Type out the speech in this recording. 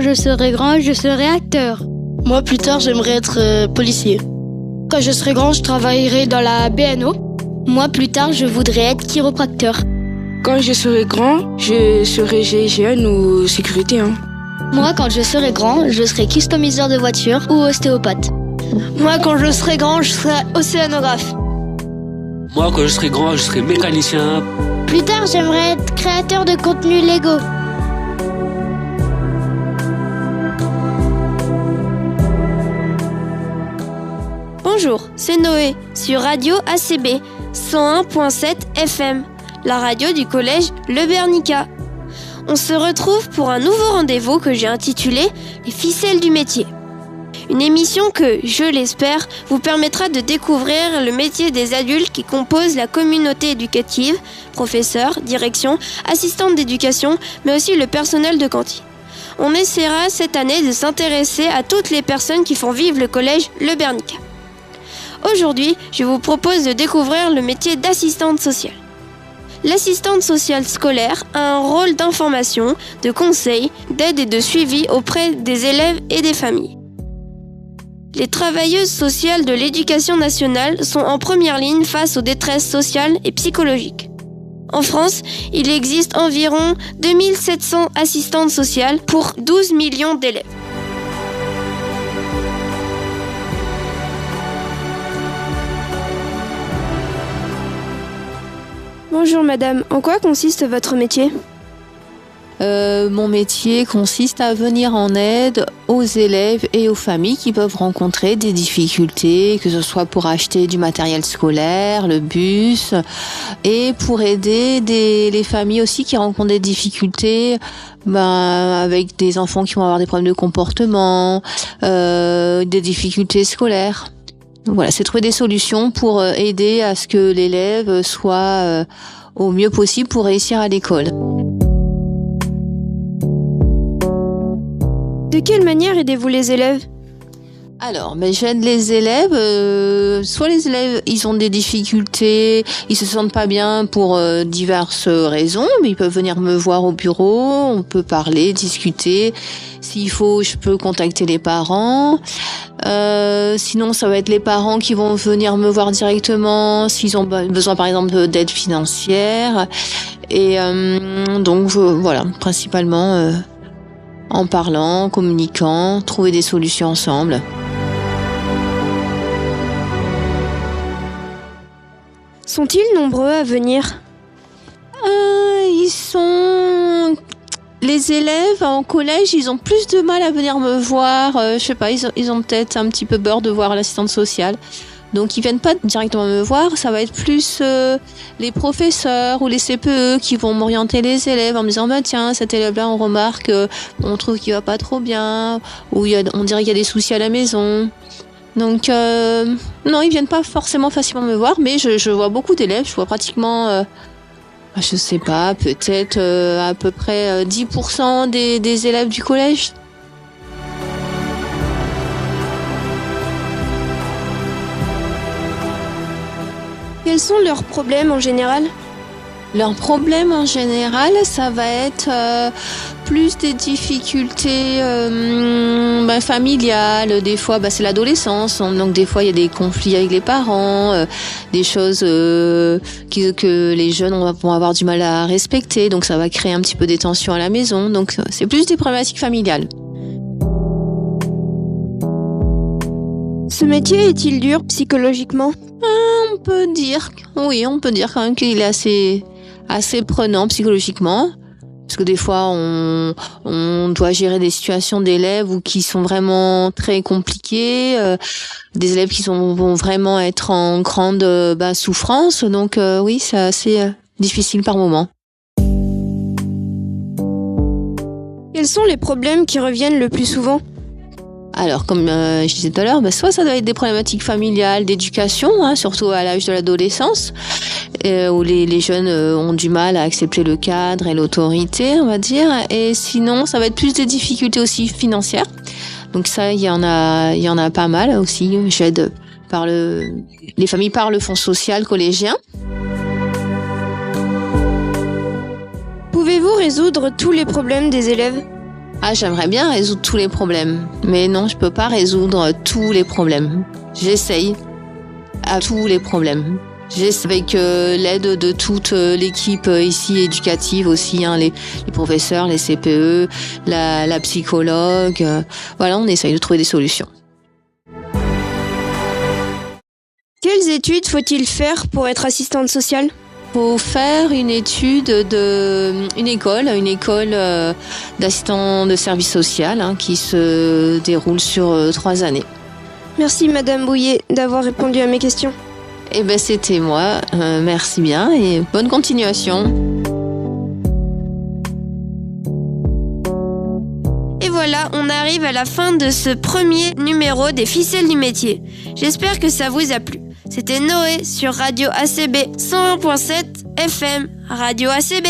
je serai grand, je serai acteur. Moi, plus tard, j'aimerais être policier. Quand je serai grand, je travaillerai dans la BNO. Moi, plus tard, je voudrais être chiropracteur. Quand je serai grand, je serai GIGN ou sécurité. Moi, quand je serai grand, je serai customiseur de voitures ou ostéopathe. Moi, quand je serai grand, je serai océanographe. Moi, quand je serai grand, je serai mécanicien. Plus tard, j'aimerais être créateur de contenu Lego. Bonjour, c'est Noé sur Radio ACB 101.7 FM, la radio du collège Le Bernica. On se retrouve pour un nouveau rendez-vous que j'ai intitulé Les ficelles du métier. Une émission que, je l'espère, vous permettra de découvrir le métier des adultes qui composent la communauté éducative, professeurs, direction, assistantes d'éducation, mais aussi le personnel de cantine. On essaiera cette année de s'intéresser à toutes les personnes qui font vivre le collège Le Bernica. Aujourd'hui, je vous propose de découvrir le métier d'assistante sociale. L'assistante sociale scolaire a un rôle d'information, de conseil, d'aide et de suivi auprès des élèves et des familles. Les travailleuses sociales de l'éducation nationale sont en première ligne face aux détresses sociales et psychologiques. En France, il existe environ 2700 assistantes sociales pour 12 millions d'élèves. Bonjour madame, en quoi consiste votre métier ? Mon métier consiste à venir en aide aux élèves et aux familles qui peuvent rencontrer des difficultés, que ce soit pour acheter du matériel scolaire, le bus, et pour aider les familles aussi qui rencontrent des difficultés avec des enfants qui vont avoir des problèmes de comportement, des difficultés scolaires. Donc voilà, c'est trouver des solutions pour aider à ce que l'élève soit au mieux possible pour réussir à l'école. De quelle manière aidez-vous les élèves ? Alors, j'aide les élèves, soit les élèves, ils ont des difficultés, ils se sentent pas bien pour diverses raisons, mais ils peuvent venir me voir au bureau, on peut parler, discuter. S'il faut, je peux contacter les parents. Sinon, ça va être les parents qui vont venir me voir directement s'ils ont besoin, par exemple, d'aide financière. Et donc, voilà, principalement en parlant, en communiquant, trouver des solutions ensemble. Sont-ils nombreux à venir ? Les élèves en collège, ils ont plus de mal à venir me voir. Je sais pas, ils ont peut-être un petit peu peur de voir l'assistante sociale. Donc ils viennent pas directement me voir, ça va être plus les professeurs ou les CPE qui vont m'orienter les élèves en me disant tiens, cet élève-là on remarque, on trouve qu'il va pas trop bien, ou on dirait qu'il y a des soucis à la maison. Donc non, ils viennent pas forcément facilement me voir, mais je vois beaucoup d'élèves, je vois pratiquement je sais pas, peut-être à peu près 10% des élèves du collège. Quels sont leurs problèmes en général ? Leurs problèmes en général, ça va être plus des difficultés familiales. Des fois, c'est l'adolescence, donc des fois il y a des conflits avec les parents, des choses que les jeunes vont avoir du mal à respecter, donc ça va créer un petit peu des tensions à la maison. Donc c'est plus des problématiques familiales. Ce métier est-il dur psychologiquement ? On peut dire quand même qu'il est assez prenant psychologiquement, parce que des fois on doit gérer des situations d'élèves qui sont vraiment très compliquées, des élèves qui vont vraiment être en grande souffrance, donc oui, c'est assez difficile par moments. Quels sont les problèmes qui reviennent le plus souvent ? Alors, comme je disais tout à l'heure, soit ça doit être des problématiques familiales, d'éducation, surtout à l'âge de l'adolescence, où les jeunes ont du mal à accepter le cadre et l'autorité, on va dire. Et sinon, ça va être plus des difficultés aussi financières. Donc ça, il y en a pas mal aussi. J'aide les familles par le fonds social collégien. Pouvez-vous résoudre tous les problèmes des élèves ? J'aimerais bien résoudre tous les problèmes. Mais non, je peux pas résoudre tous les problèmes. J'essaye à tous les problèmes. J'essaie avec l'aide de toute l'équipe ici éducative aussi, les professeurs, les CPE, la psychologue. Voilà, on essaye de trouver des solutions. Quelles études faut-il faire pour être assistante sociale ? Faut faire une étude une école d'assistant de service social qui se déroule sur 3 années. Merci Madame Bouillet d'avoir répondu à mes questions. C'était moi. Merci bien et bonne continuation. Et voilà, on arrive à la fin de ce premier numéro des Ficelles du métier. J'espère que ça vous a plu. C'était Noé sur Radio ACB 101.7 FM. Radio ACB.